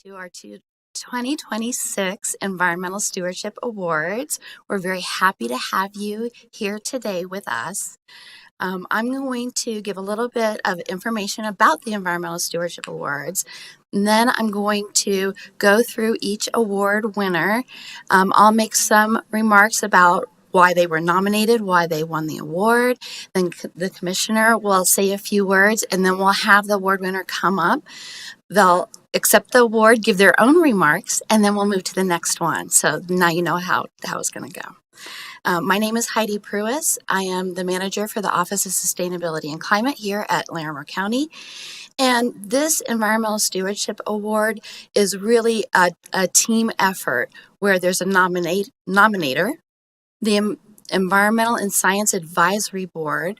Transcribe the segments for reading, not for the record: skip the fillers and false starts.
to our 2026 Environmental Stewardship Awards. We're very happy to have you here today with us. I'm going to give a little bit of information about the Environmental Stewardship Awards, and then I'm going to go through each award winner. I'll make some remarks about why they were nominated, why they won the award. Then the commissioner will say a few words, and then we'll have the award winner come up. They'll accept the award, give their own remarks, and then we'll move to the next one. So now you know how it's going to go. My name is Heidi Pruis. I am the manager for the Office of Sustainability and Climate here at Larimer County. And this Environmental Stewardship Award is really a team effort where there's a nominator. The Environmental and Science Advisory Board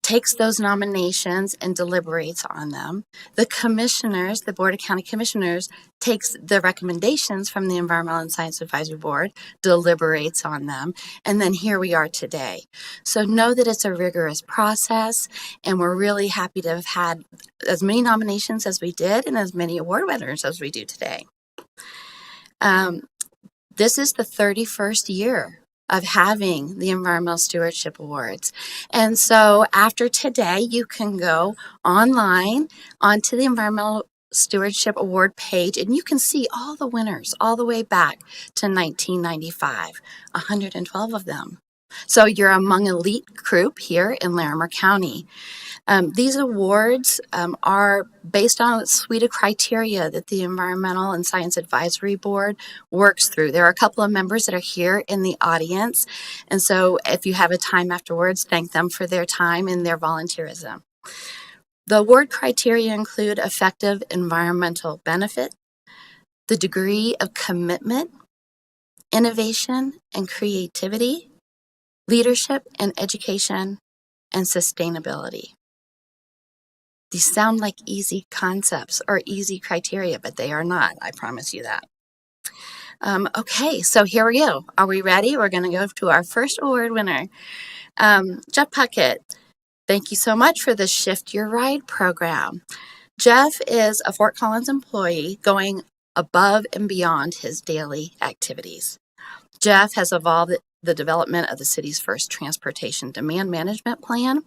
takes those nominations and deliberates on them. The commissioners, the Board of County Commissioners, takes the recommendations from the Environmental and Science Advisory Board, deliberates on them, and then here we are today. So know that it's a rigorous process, and we're really happy to have had as many nominations as we did and as many award winners as we do today. This is the 31st year of having the Environmental Stewardship Awards. And so after today, you can go online onto the Environmental Stewardship Award page, and you can see all the winners all the way back to 1995, 112 of them. So you're among an elite group here in Larimer County. These awards are based on a suite of criteria that the Environmental and Science Advisory Board works through. There are a couple of members that are here in the audience, and so if you have a time afterwards, thank them for their time and their volunteerism. The award criteria include effective environmental benefit, the degree of commitment, innovation and creativity, leadership and education, and sustainability. These sound like easy concepts or easy criteria, but they are not. I promise you that. Okay, so here we go. Are we ready? We're going to go to our first award winner. Jeff Puckett, thank you so much for the Shift Your Ride program. Jeff is a Fort Collins employee going above and beyond his daily activities. Jeff has evolved the development of the city's first transportation demand management plan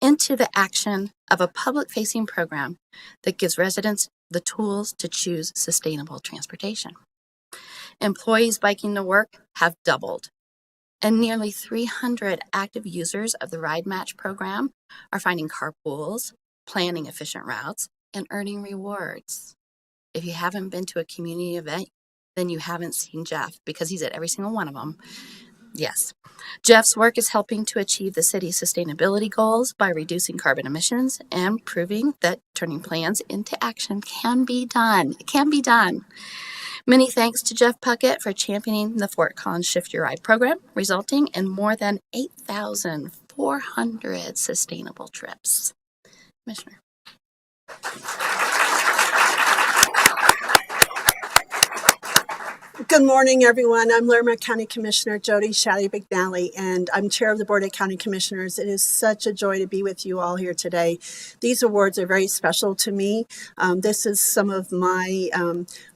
into the action of a public-facing program that gives residents the tools to choose sustainable transportation. Employees biking to work have doubled, and nearly 300 active users of the Ride Match program are finding carpools, planning efficient routes, and earning rewards. If you haven't been to a community event, then you haven't seen Jeff, because he's at every single one of them. Yes. Jeff's work is helping to achieve the city's sustainability goals by reducing carbon emissions and proving that turning plans into action can be done. It can be done. Many thanks to Jeff Puckett for championing the Fort Collins Shift Your Ride program, resulting in more than 8,400 sustainable trips. Commissioner. Good morning, everyone. I'm Larimer County Commissioner Jody Shalley-McNally, and I'm Chair of the Board of County Commissioners. It is such a joy to be with you all here today. These awards are very special to me. This is some of my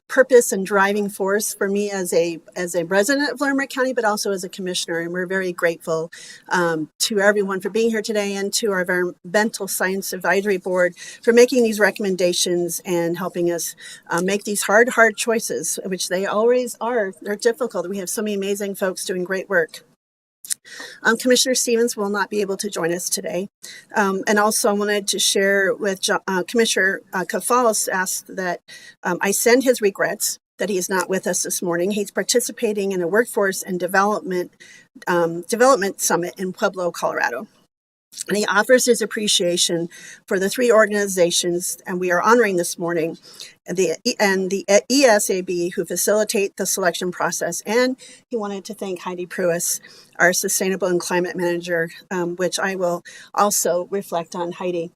purpose and driving force for me as a resident of Larimer County, but also as a commissioner. And we're very grateful to everyone for being here today, and to our Environmental Science Advisory Board for making these recommendations and helping us make these hard choices, which they always are. They're difficult. We have so many amazing folks doing great work. Commissioner Stevens will not be able to join us today. And also I wanted to share with Commissioner Kafalis asked that I send his regrets that he is not with us this morning. He's participating in a workforce and development summit in Pueblo, Colorado. And he offers his appreciation for the three organizations, and we are honoring this morning, the ESAB, who facilitate the selection process. And he wanted to thank Heidi Pruis, our Sustainable and Climate Manager, which I will also reflect on. Heidi,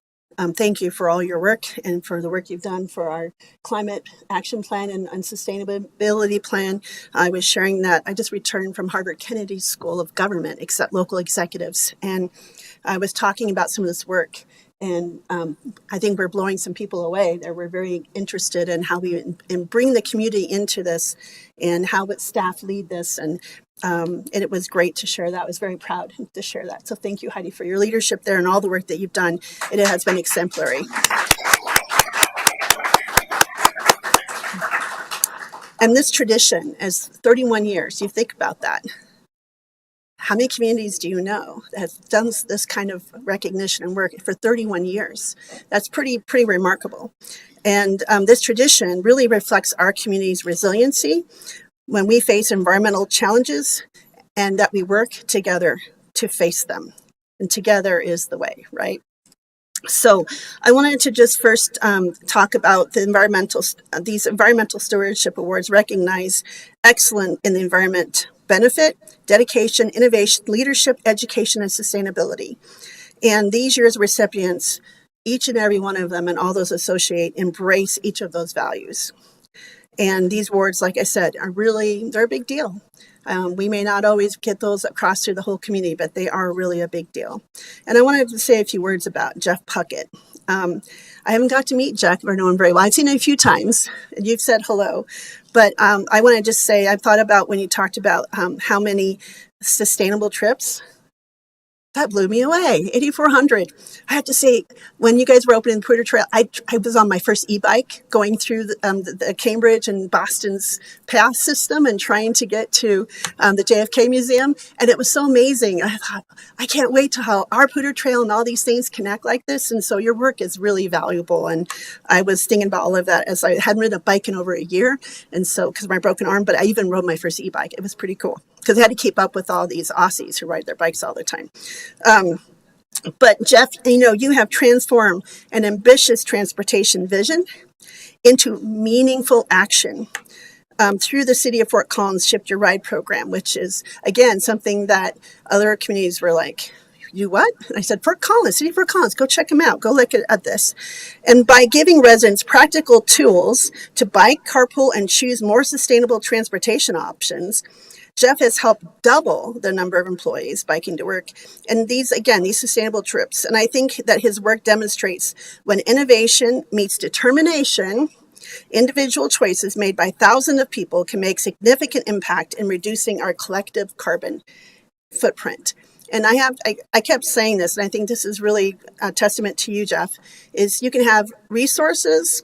thank you for all your work and for the work you've done for our climate action plan and sustainability plan. I was sharing that I just returned from Harvard Kennedy School of Government, local executives, and I was talking about some of this work And I think we're blowing some people away. We're very interested in how we bring the community into this and how staff lead this. And it was great to share that. I was very proud to share that. So thank you, Heidi, for your leadership there and all the work that you've done. It has been exemplary. And this tradition is 31 years. You think about that. How many communities do you know that have done this kind of recognition and work for 31 years? That's pretty remarkable. And this tradition really reflects our community's resiliency when we face environmental challenges, and that we work together to face them. And together is the way, right? So I wanted to just first talk about these environmental stewardship awards recognize excellence in the environment benefit, dedication, innovation, leadership, education, and sustainability. And these year's recipients, each and every one of them and all those associated, embrace each of those values. And these awards, like I said, they're a big deal. We may not always get those across to the whole community, but they are really a big deal. And I wanted to say a few words about Jeff Puckett. I haven't got to meet Jeff or know him very well. I've seen him a few times, and you've said hello. But I want to just say, I thought about when you talked about how many sustainable trips. That blew me away, 8,400. I have to say, when you guys were opening the Poudre Trail, I was on my first e-bike going through the Cambridge and Boston's path system and trying to get to the JFK Museum. And it was so amazing. I thought, I can't wait to how our Poudre Trail and all these things connect like this. And so your work is really valuable. And I was thinking about all of that as I hadn't ridden a bike in over a year. And so, because of my broken arm, but I even rode my first e-bike. It was pretty cool because I had to keep up with all these Aussies who ride their bikes all the time. But Jeff, you have transformed an ambitious transportation vision into meaningful action through the City of Fort Collins Shift Your Ride program, which is, again, something that other communities were like, you what? And I said, Fort Collins, City of Fort Collins, go check them out. Go look at this. And by giving residents practical tools to bike, carpool, and choose more sustainable transportation options, Jeff has helped double the number of employees biking to work. And these sustainable trips. And I think that his work demonstrates when innovation meets determination, individual choices made by thousands of people can make significant impact in reducing our collective carbon footprint. And I kept saying this, and I think this is really a testament to you, Jeff, is you can have resources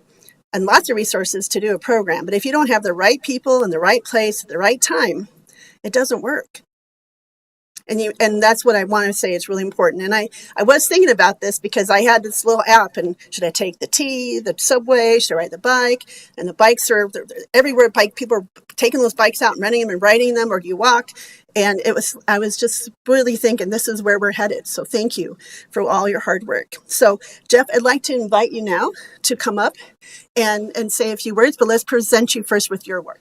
and lots of resources to do a program. But if you don't have the right people in the right place at the right time, it doesn't work. And that's what I want to say is really important. And I was thinking about this because I had this little app, and should I take the subway? Should I ride the bike? And the bikes are everywhere. People are taking those bikes out and renting them and riding them, or do you walk? And I was just really thinking this is where we're headed. So thank you for all your hard work. So Jeff, I'd like to invite you now to come up and say a few words, but let's present you first with your work.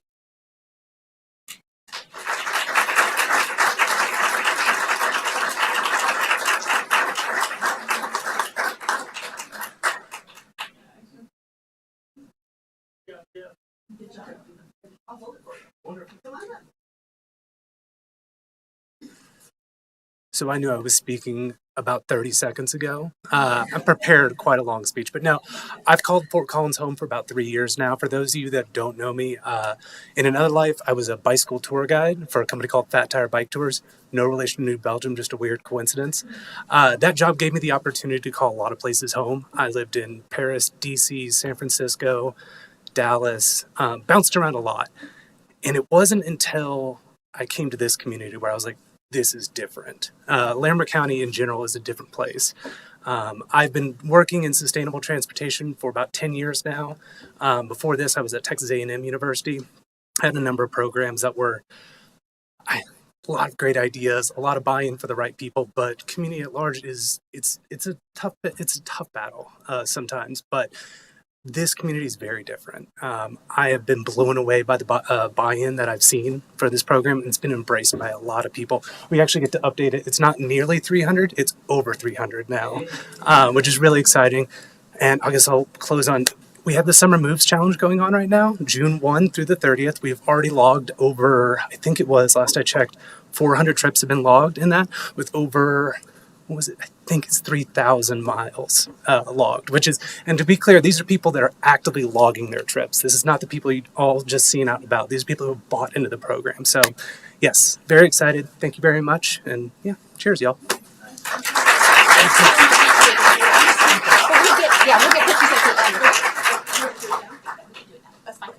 Good job. I'll hold it for you. Wonderful. Come on up. So I knew I was speaking about 30 seconds ago. I prepared quite a long speech, but no, I've called Fort Collins home for about 3 years now. For those of you that don't know me, in another life, I was a bicycle tour guide for a company called Fat Tire Bike Tours. No relation to New Belgium, just a weird coincidence. That job gave me the opportunity to call a lot of places home. I lived in Paris, DC, San Francisco, Dallas, bounced around a lot. And it wasn't until I came to this community where I was like, this is different. Larimer County in general is a different place. I've been working in sustainable transportation for about 10 years now. Before this, I was at Texas A&M University. I had a number of programs that were a lot of great ideas, a lot of buy-in for the right people, but community at large it's a tough battle sometimes. But this community is very different. I have been blown away by the buy-in that I've seen for this program, and it's been embraced by a lot of people. We actually get to update it. It's not nearly 300, it's over 300 now, which is really exciting. And I guess I'll close on, we have the Summer Moves Challenge going on right now, June 1 through the 30th. We've already logged over, I think it was, last I checked, 400 trips have been logged in that, with over, what was it? think it's 3,000 miles logged, which is, and to be clear, these are people that are actively logging their trips. This is not the people you all just seen out and about. These are people who have bought into the program. So, yes, very excited. Thank you very much. And yeah, cheers, y'all. We'll get pictures at the end. That's fine.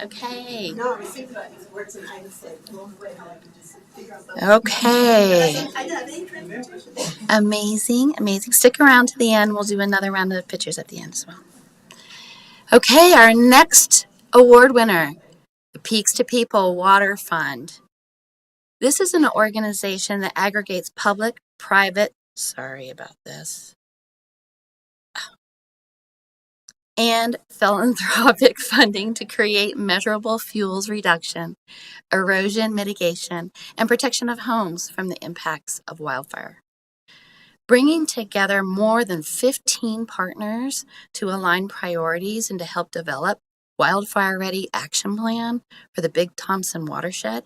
Okay. No, I was thinking about these words and I just said, blown away how I could just figure out the. Okay. I didn't have any presentation. Amazing, amazing. Stick around to the end. We'll do another round of pictures at the end as well. Okay, our next award winner, the Peaks to People Water Fund. This is an organization that aggregates public, private, sorry about this, and philanthropic funding to create measurable fuels reduction, erosion mitigation, and protection of homes from the impacts of wildfire. Bringing together more than 15 partners to align priorities and to help develop wildfire-ready action plan for the Big Thompson watershed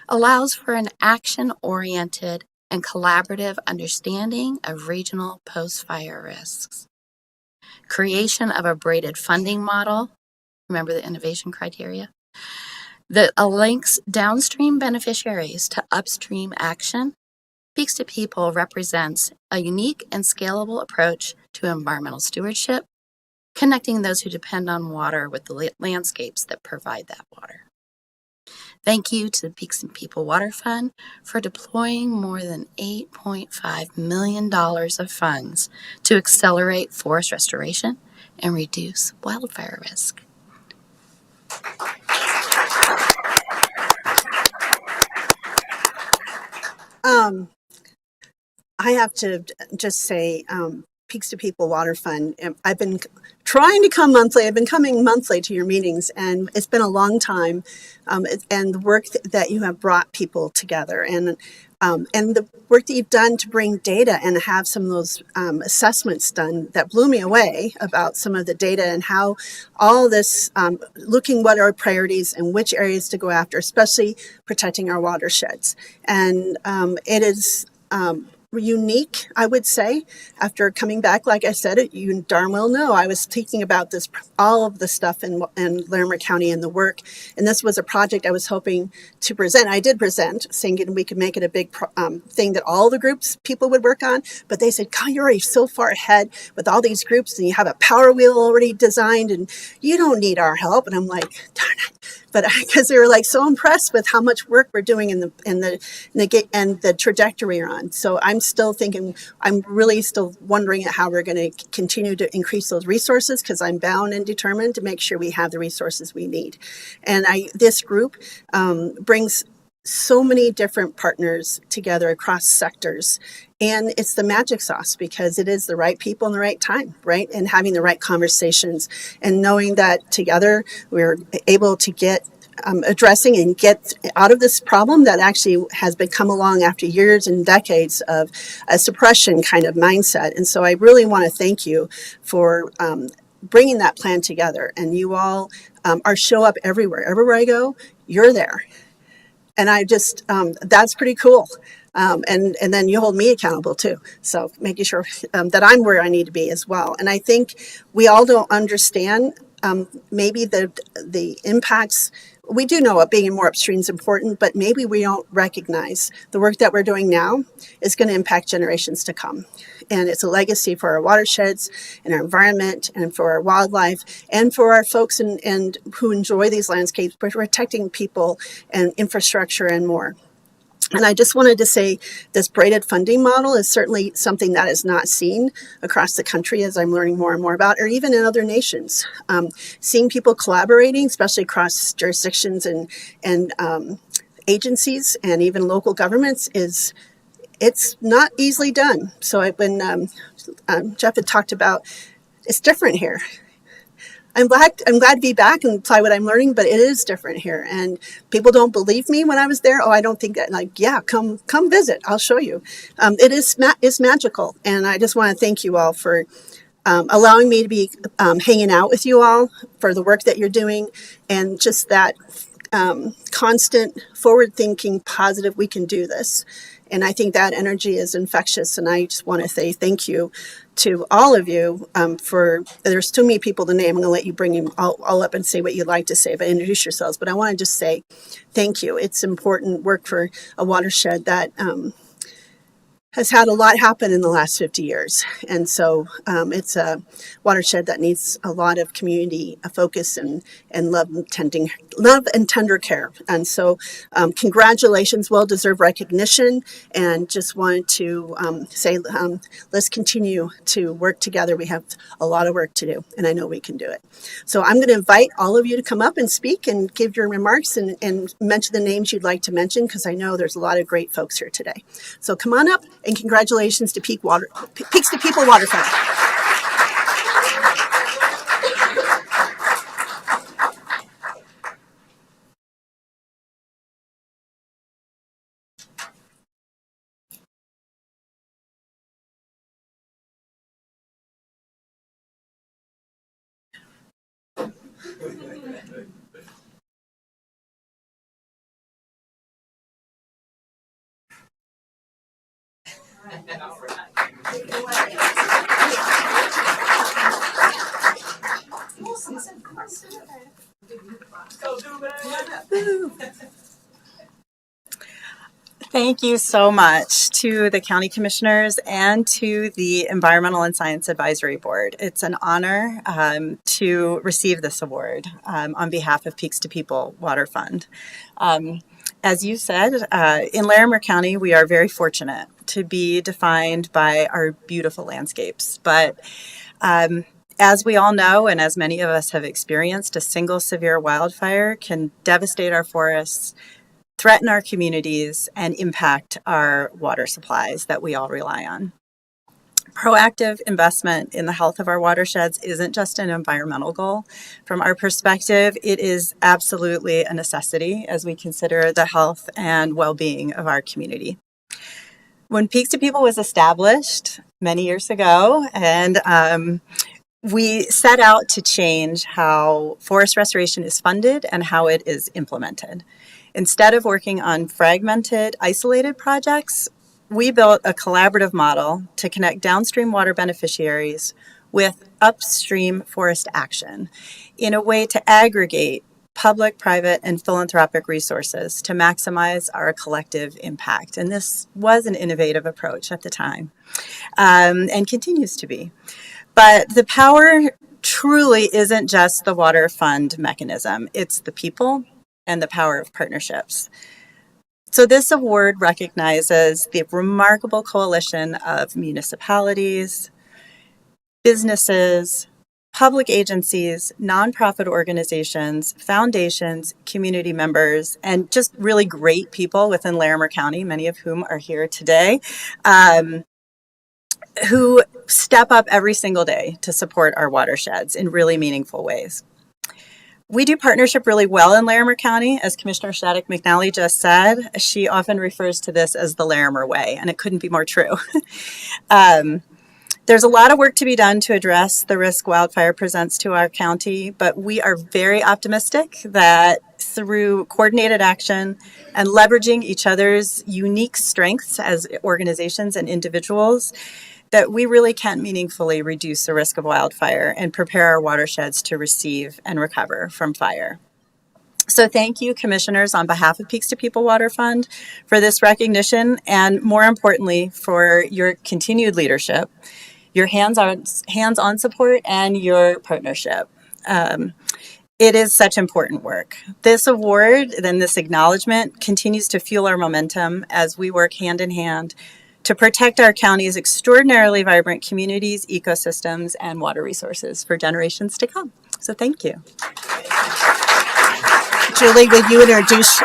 allows for an action-oriented and collaborative understanding of regional post-fire risks. Creation of a braided funding model, remember the innovation criteria, that links downstream beneficiaries to upstream action. Peaks to People represents a unique and scalable approach to environmental stewardship, connecting those who depend on water with the landscapes that provide that water. Thank you to the Peaks and People Water Fund for deploying more than $8.5 million of funds to accelerate forest restoration and reduce wildfire risk. I have to just say, Peaks to People Water Fund, I've been trying to come monthly. I've been coming monthly to your meetings, and it's been a long time. And the work that you have brought people together, and the work that you've done to bring data and have some of those assessments done that blew me away about some of the data and how all this, looking what are priorities and which areas to go after, especially protecting our watersheds. And it is unique, I would say. After coming back, like I said, you darn well know I was thinking about this, all of the stuff in Larimer County and the work, and this was a project I was hoping to present. I did present, thinking we could make it a big thing that all the groups people would work on, but they said, God, you're already so far ahead with all these groups, and you have a power wheel already designed, and you don't need our help. And I'm like, darn it. But because they were like so impressed with how much work we're doing and the trajectory we're on. So I'm still thinking, I'm really still wondering how we're going to continue to increase those resources, because I'm bound and determined to make sure we have the resources we need. And this group brings so many different partners together across sectors. And it's the magic sauce, because it is the right people in the right time, right? And having the right conversations and knowing that together we're able to get addressing and get out of this problem that actually has been come along after years and decades of a suppression kind of mindset. And so I really want to thank you for bringing that plan together. And you all show up everywhere. Everywhere I go, you're there. And I just, that's pretty cool. And then you hold me accountable too. So making sure that I'm where I need to be as well. And I think we all don't understand maybe the impacts. We do know being more upstream is important, but maybe we don't recognize the work that we're doing now is going to impact generations to come. And it's a legacy for our watersheds and our environment and for our wildlife and for our folks and who enjoy these landscapes, protecting people and infrastructure and more. And I just wanted to say this braided funding model is certainly something that is not seen across the country, as I'm learning more and more about, or even in other nations. Seeing people collaborating, especially across jurisdictions and agencies and even local governments, it's not easily done. So when Jeff had talked about, it's different here. I'm glad to be back and apply what I'm learning, but it is different here. And people don't believe me when I was there. Oh, I don't think that. Like, yeah, come visit. I'll show you. It is it's magical, and I just want to thank you all for allowing me to be hanging out with you all, for the work that you're doing, and just that constant forward-thinking, positive. We can do this. And I think that energy is infectious. And I just want to say thank you to all of you for, there's too many people to name. I'm going to let you bring them all up and say what you'd like to say, but introduce yourselves. But I want to just say thank you. It's important work for a watershed that has had a lot happen in the last 50 years. And so it's a watershed that needs a lot of community focus and love and tender care. And so congratulations, well-deserved recognition. And just wanted to say, let's continue to work together. We have a lot of work to do, and I know we can do it. So I'm going to invite all of you to come up and speak and give your remarks and mention the names you'd like to mention, because I know there's a lot of great folks here today. So come on up, and congratulations to Peaks to People Waterfront. Thank you so much to the county commissioners and to the Environmental and Science Advisory Board. It's an honor to receive this award on behalf of Peaks to People Water Fund. As you said, in Larimer County, we are very fortunate to be defined by our beautiful landscapes. But as we all know, and as many of us have experienced, a single severe wildfire can devastate our forests, threaten our communities, and impact our water supplies that we all rely on. Proactive investment in the health of our watersheds isn't just an environmental goal. From our perspective, it is absolutely a necessity as we consider the health and well-being of our community. When Peaks to People was established many years ago, and we set out to change how forest restoration is funded and how it is implemented. Instead of working on fragmented, isolated projects, we built a collaborative model to connect downstream water beneficiaries with upstream forest action in a way to aggregate public, private, and philanthropic resources to maximize our collective impact. And this was an innovative approach at the time, and continues to be. But the power truly isn't just the water fund mechanism, it's the people and the power of partnerships. So this award recognizes the remarkable coalition of municipalities, businesses, public agencies, nonprofit organizations, foundations, community members, and just really great people within Larimer County, many of whom are here today, who step up every single day to support our watersheds in really meaningful ways. We do partnership really well in Larimer County. As Commissioner Shattuck McNally just said, she often refers to this as the Larimer way, and it couldn't be more true. There's a lot of work to be done to address the risk wildfire presents to our county, but we are very optimistic that through coordinated action and leveraging each other's unique strengths as organizations and individuals, that we really can meaningfully reduce the risk of wildfire and prepare our watersheds to receive and recover from fire. So thank you, commissioners, on behalf of Peaks to People Water Fund for this recognition, and more importantly, for your continued leadership, your hands-on support, and your partnership. It is such important work. This award, then this acknowledgement, continues to fuel our momentum as we work hand in hand to protect our county's extraordinarily vibrant communities, ecosystems, and water resources for generations to come. So thank you. Julie, would you introduce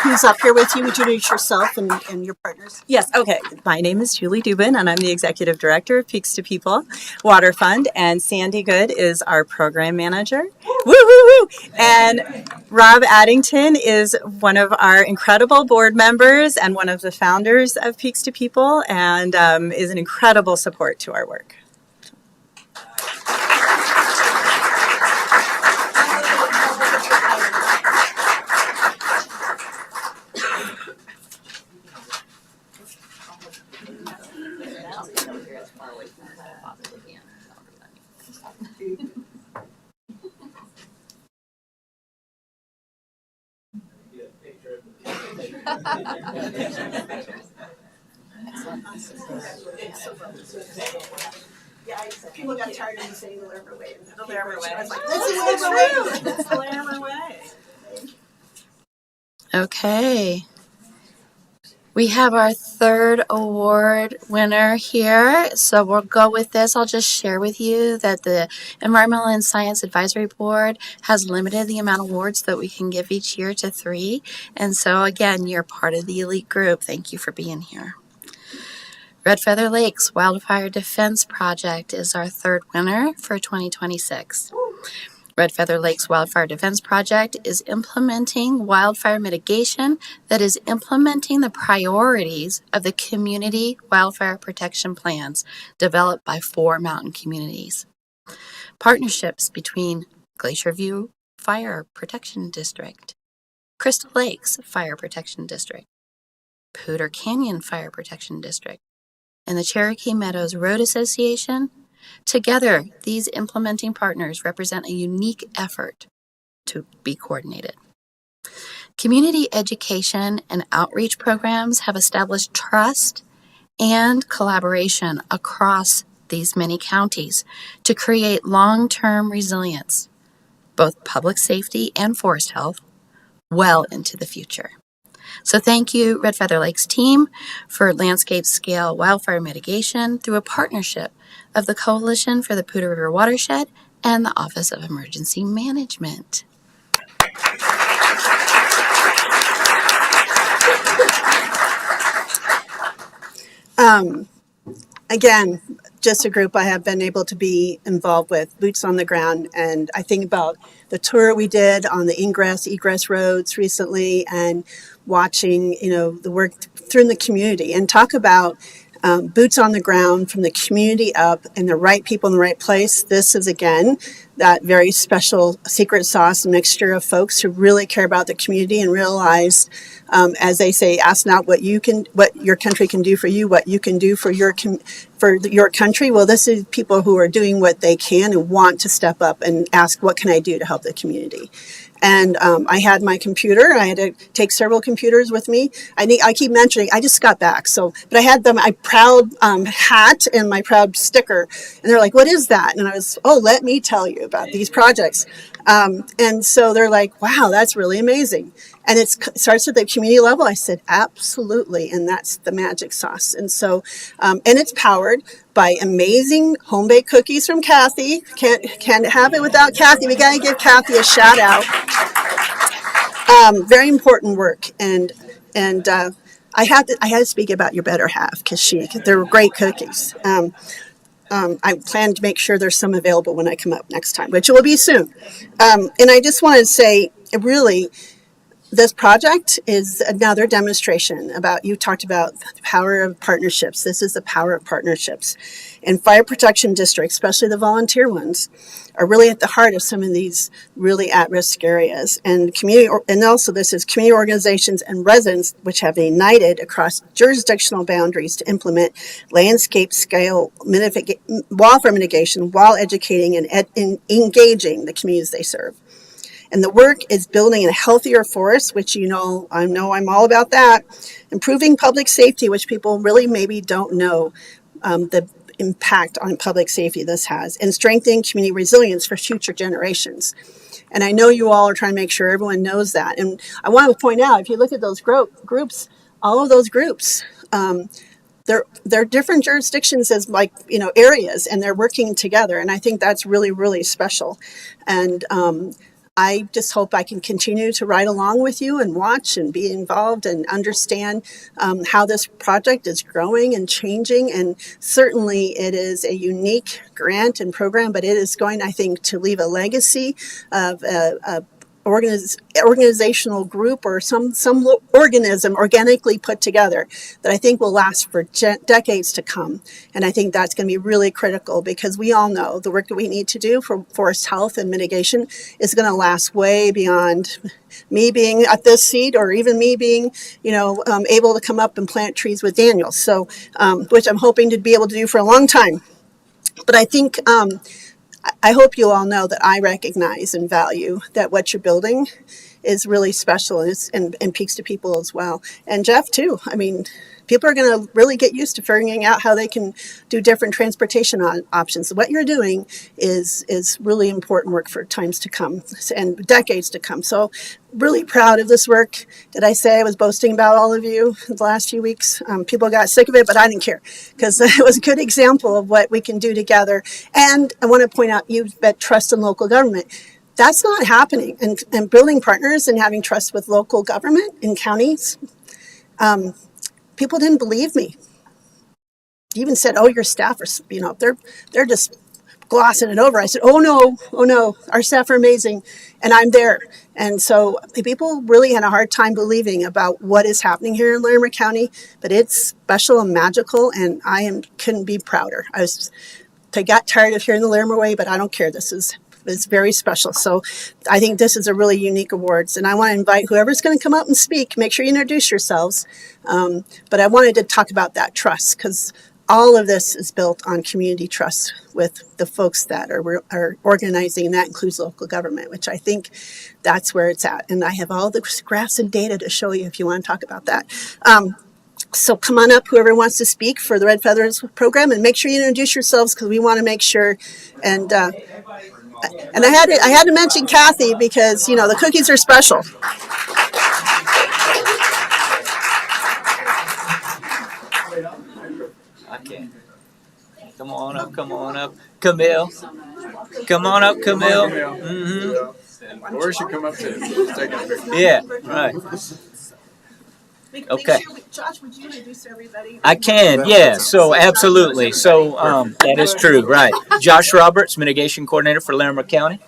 who's up here with you? Would you introduce yourself and your partners? Yes, okay. My name is Julie Dubin, and I'm the Executive Director of Peaks to People Water Fund, and Sandy Good is our Program Manager. Woo, woo, woo! And Rob Addington is one of our incredible board members and one of the founders of Peaks to People, and is an incredible support to our work. People got tired of me saying the Larimer way. The Larimer way. I was like, It's the Larimer way. Okay. We have our third award winner here. So we'll go with this. I'll just share with you that the Environmental and Science Advisory Board has limited the amount of awards that we can give each year to 3. And so again, you're part of the elite group. Thank you for being here. Red Feather Lakes Wildfire Defense Project is our third winner for 2026. Red Feather Lakes Wildfire Defense Project is implementing wildfire mitigation that is implementing the priorities of the community wildfire protection plans developed by 4 mountain communities. Partnerships between Glacier View Fire Protection District, Crystal Lakes Fire Protection District, Poudre Canyon Fire Protection District, and the Cherokee Meadows Road Association. Together, these implementing partners represent a unique effort to be coordinated. Community education and outreach programs have established trust and collaboration across these many counties to create long-term resilience, both public safety and forest health, well into the future. So thank you, Red Feather Lakes team, for landscape scale wildfire mitigation through a partnership of the Coalition for the Poudre River Watershed and the Office of Emergency Management. Again, just a group I have been able to be involved with, boots on the ground. And I think about the tour we did on the egress roads recently and watching, the work through the community and talk about boots on the ground from the community up and the right people in the right place. This is, again, that very special secret sauce mixture of folks who really care about the community and realize, as they say, ask not what your country can do for you, what you can do for your country. Well, this is people who are doing what they can and want to step up and ask, what can I do to help the community? And I had my computer. I had to take several computers with me. I keep mentioning, I just got back. But I had my proud hat and my proud sticker. And they're like, what is that? And I was, let me tell you about these projects. And so they're like, wow, that's really amazing. And it starts at the community level. I said, absolutely. And that's the magic sauce. And so, and it's powered by amazing home-baked cookies from Kathy. Can't have it without Kathy. We got to give Kathy a shout out. Very important work. And I had to speak about your better half because they're great cookies. I plan to make sure there's some available when I come up next time, which will be soon. And I just want to say, really, this project is another demonstration you talked about the power of partnerships. This is the power of partnerships. And fire protection districts, especially the ones, are really at the heart of some of these really at-risk areas. And also this is community organizations and residents which have united across jurisdictional boundaries to implement landscape scale wildfire mitigation while educating and engaging the communities they serve. And the work is building a healthier forest, which I know I'm all about that. Improving public safety, which people really maybe don't know the impact on public safety this has. And strengthening community resilience for future generations. And I know you all are trying to make sure everyone knows that. And I want to point out, if you look at those groups, all of those groups, they're different jurisdictions as areas, and they're working together. And I think that's really, really special. And I just hope I can continue to ride along with you and watch and be involved and understand how this project is growing and changing. And certainly it is a unique grant and program, but it is going, I think, to leave a legacy of a organizational group or some organism organically put together that I think will last for decades to come. And I think that's going to be really critical, because we all know the work that we need to do for forest health and mitigation is going to last way beyond me being at this seat, or even me being, able to come up and plant trees with Daniel. So, which I'm hoping to be able to do for a long time. But I think I hope you all know that I recognize and value that what you're building is really special, and speaks to people as well. And Jeff, too. I mean, people are going to really get used to figuring out how they can do different transportation options. What you're doing is really important work for times to come and decades to come. So really proud of this work. Did I say I was boasting about all of you the last few weeks? People got sick of it, but I didn't care, because it was a good example of what we can do together. And I want to point out, you bet trust in local government. That's not happening. And building partners and having trust with local government in counties, people didn't believe me. Even said, "Oh, your staff are, they're just glossing it over." I said, "Oh no, our staff are amazing, and I'm there." And so people really had a hard time believing about what is happening here in Larimer County, but it's special and magical, and couldn't be prouder. I got tired of hearing the Larimer way, but I don't care. This is very special. So I think this is a really unique awards, and I want to invite whoever's going to come up and speak. Make sure you introduce yourselves. But I wanted to talk about that trust, because all of this is built on community trust with the folks that are organizing, and that includes local government, which I think that's where it's at. And I have all the graphs and data to show you if you want to talk about that. So come on up, whoever wants to speak for the Red Feathers program, and make sure you introduce yourselves, because we want to make sure. And I had to mention Kathy, because the cookies are special. I can't. Come on up. Camille. Come on up, Camille. Mm-hmm. Lori should come up too. Take a picture. Yeah, right. Okay. Josh, would you introduce everybody? I can, yeah. So absolutely. So that is true, right. Josh Roberts, Mitigation Coordinator for Larimer County.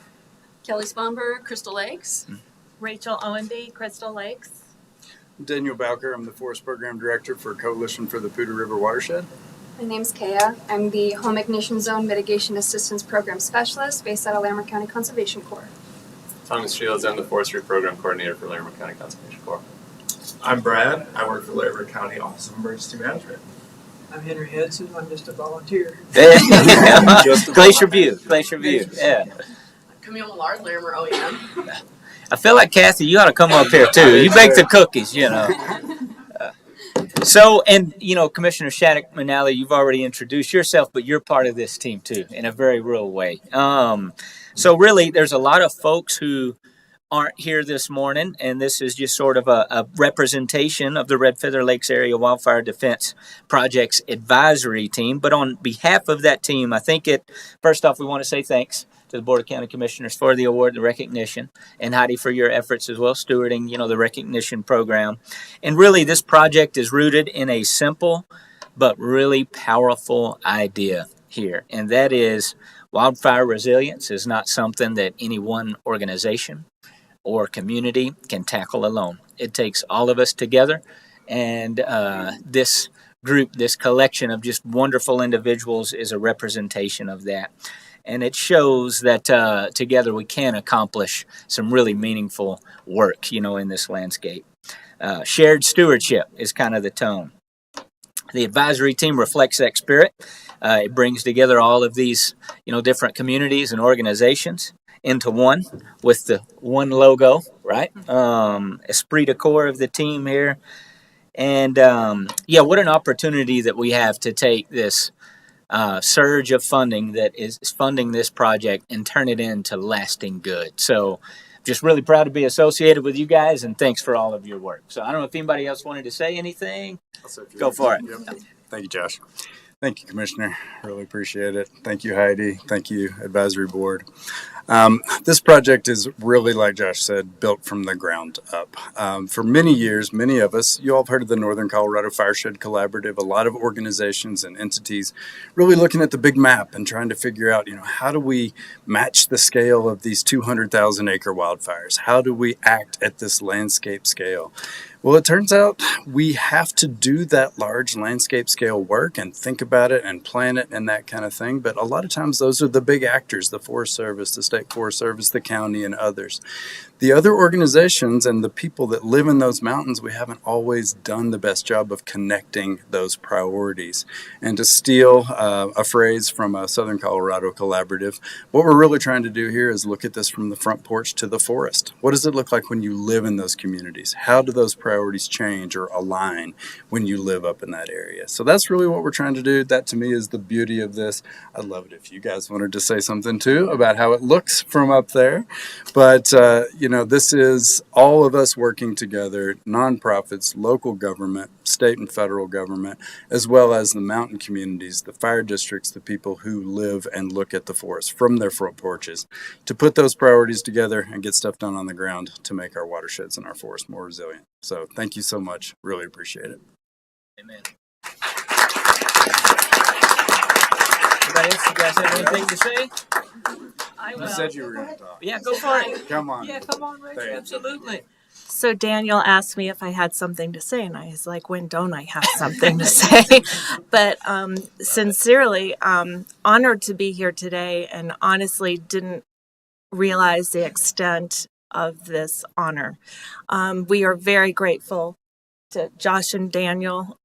Kelly Spomberg, Crystal Lakes. Rachel Owenby, Crystal Lakes. Daniel Bowker, I'm the Forest Program Director for Coalition for the Poudre River Watershed. My name's Kaya. I'm the Home Ignition Zone Mitigation Assistance Program Specialist based out of Larimer County Conservation Corps. Thomas Shields, I'm the Forestry Program Coordinator for Larimer County Conservation Corps. I'm Brad. I work for Larimer County Office of Emergency Management. I'm Henry Hudson. I'm just a volunteer. Glacier View, yeah. Camille Millard, Larimer OEM. I feel like, Kathy, you ought to come up here too. You bake the cookies, So, and, Commissioner Shattuck Manali, you've already introduced yourself, but you're part of this team too, in a very real way. So really, there's a lot of folks who aren't here this morning, and this is just sort of a representation of the Red Feather Lakes Area Wildfire Defense Project's advisory team. But on behalf of that team, I think first off, we want to say thanks to the Board of County Commissioners for the award, the recognition, and Heidi for your efforts as well, stewarding, the recognition program. And really, this project is rooted in a simple but really powerful idea here, and that is wildfire resilience is not something that any one organization or community can tackle alone. It takes all of us together, and this group, this collection of just wonderful individuals is a representation of that. And it shows that together we can accomplish some really meaningful work, in this landscape. Shared stewardship is kind of the tone. The advisory team reflects that spirit. It brings together all of these, different communities and organizations into one with the one logo, right? Esprit de corps of the team here. And what an opportunity that we have to take this surge of funding that is funding this project and turn it into lasting good. So just really proud to be associated with you guys, and thanks for all of your work. So I don't know if anybody else wanted to say anything. Go for it. Yep. Thank you, Josh. Thank you, Commissioner. Really appreciate it. Thank you, Heidi. Thank you, Advisory Board. This project is really, like Josh said, built from the ground up. For many years, many of us, you all have heard of the Northern Colorado Fireshed Collaborative, a lot of organizations and entities really looking at the big map and trying to figure out, how do we match the scale of these 200,000 acre wildfires? How do we act at this landscape scale? Well, it turns out we have to do that large landscape scale work and think about it and plan it and that kind of thing. But a lot of times those are the big actors, the Forest Service, the State Forest Service, the county, and others. The other organizations and the people that live in those mountains, we haven't always done the best job of connecting those priorities. And to steal a phrase from a Southern Colorado collaborative, what we're really trying to do here is look at this from the front porch to the forest. What does it look like when you live in those communities? How do those priorities change or align when you live up in that area? So that's really what we're trying to do. That to me is the beauty of this. I'd love it if you guys wanted to say something too about how it looks from up there. But, this is all of us working together, nonprofits, local government, state and federal government, as well as the mountain communities, the fire districts, the people who live and look at the forest from their front porches, to put those priorities together and get stuff done on the ground to make our watersheds and our forests more resilient. So thank you so much. Really appreciate it. Amen. Anybody else? You guys have anything to say? You said you were going to talk. Yeah, go for it. Come on. Yeah, come on, Rachel. Absolutely. So Daniel asked me if I had something to say, and I was like, when don't I have something to say? But sincerely, honored to be here today, and honestly didn't realize the extent of this honor. We are very grateful to Josh and Daniel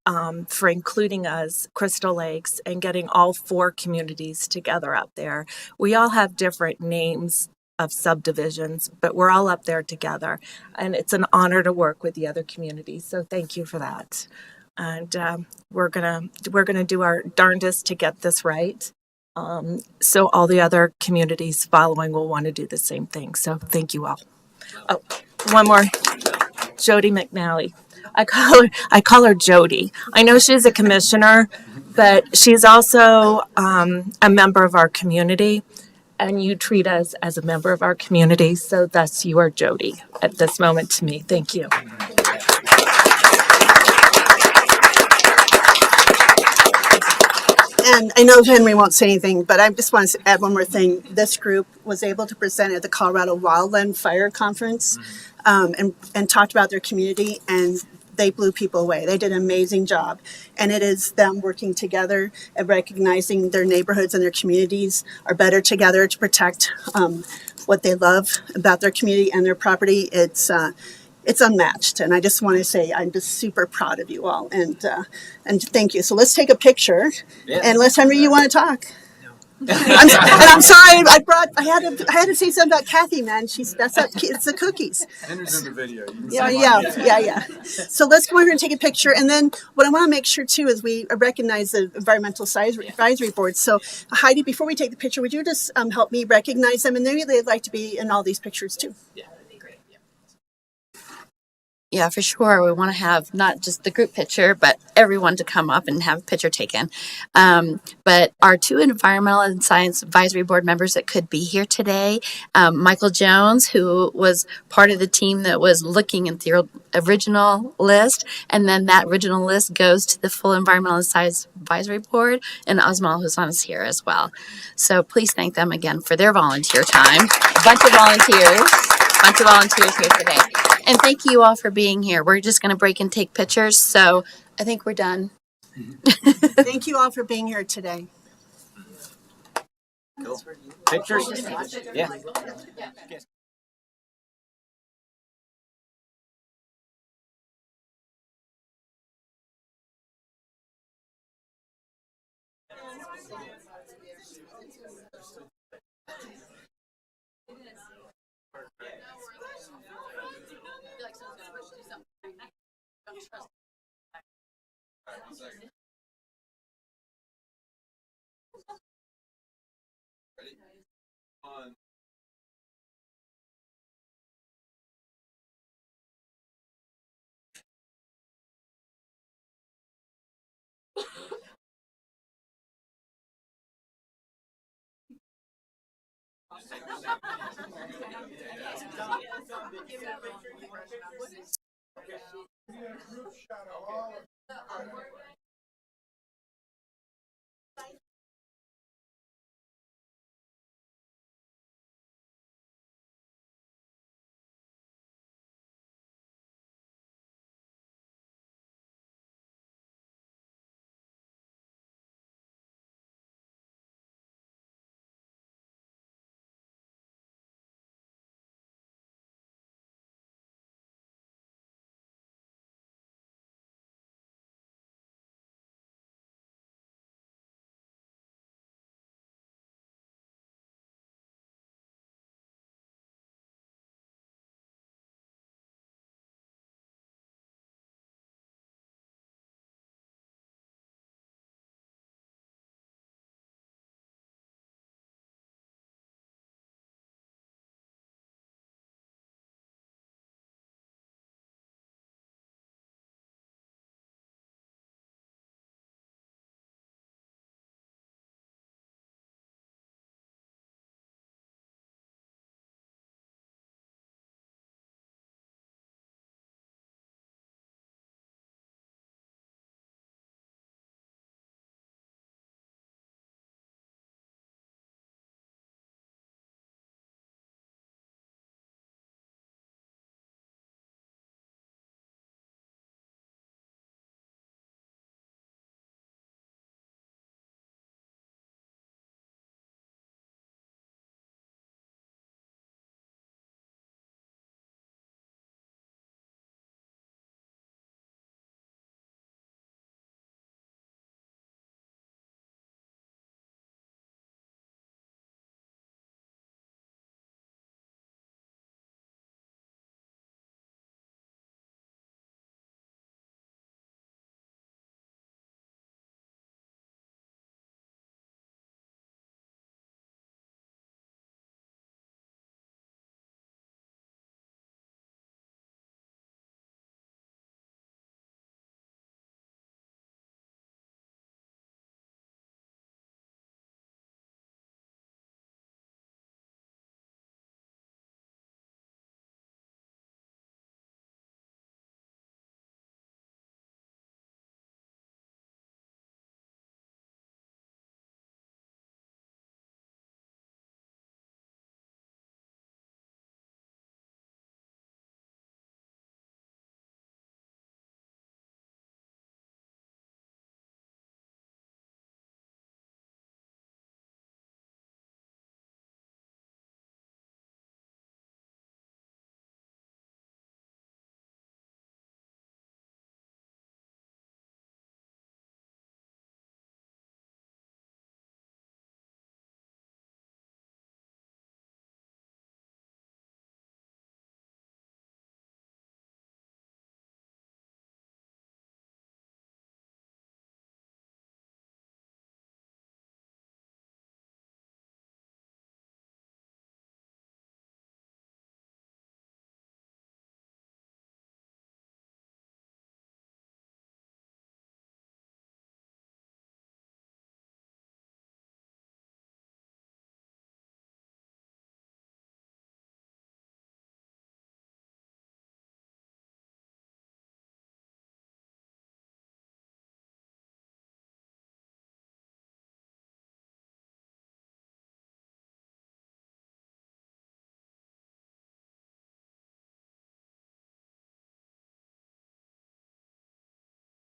for including us, Crystal Lakes, and getting all 4 communities together up there. We all have different names of subdivisions, but we're all up there together, and it's an honor to work with the other communities. So thank you for that. And we're gonna do our darndest to get this right. So all the other communities following will want to do the same thing. So thank you all. Oh, one more. Jody McNally. I call her Jody. I know she's a commissioner, but she's also a member of our community, and you treat us as a member of our community. So thus you are Jody at this moment to me. Thank you. And I know Henry won't say anything, but I just want to add one more thing. This group was able to present at the Colorado Wildland Fire Conference and talked about their community, and they blew people away. They did an amazing job. And it is them working together and recognizing their neighborhoods and their communities are better together to protect what they love about their community and their property. It's unmatched, and I just want to say I'm just super proud of you all, and thank you. So let's take a picture, unless Henry, you want to talk. I'm sorry. I had to say something about Kathy, man. It's the cookies. Henry's in the video. Yeah. So let's go over and take a picture, and then what I want to make sure too is we recognize the Environmental Advisory Board. So Heidi, before we take the picture, would you just help me recognize them, and maybe they'd like to be in all these pictures too. Yeah, for sure. We want to have not just the group picture, but everyone to come up and have a picture taken. But our 2 Environmental and Science Advisory Board members that could be here today, Michael Jones, who was part of the team that was looking at the original list, and then that original list goes to the full Environmental and Science Advisory Board, and Osmal, who's on us here as well. So please thank them again for their volunteer time. A bunch of volunteers here today. And thank you all for being here. We're just going to break and take pictures. So I think we're done. Thank you all for being here today. Cool. Pictures? Yeah. Group shot of all of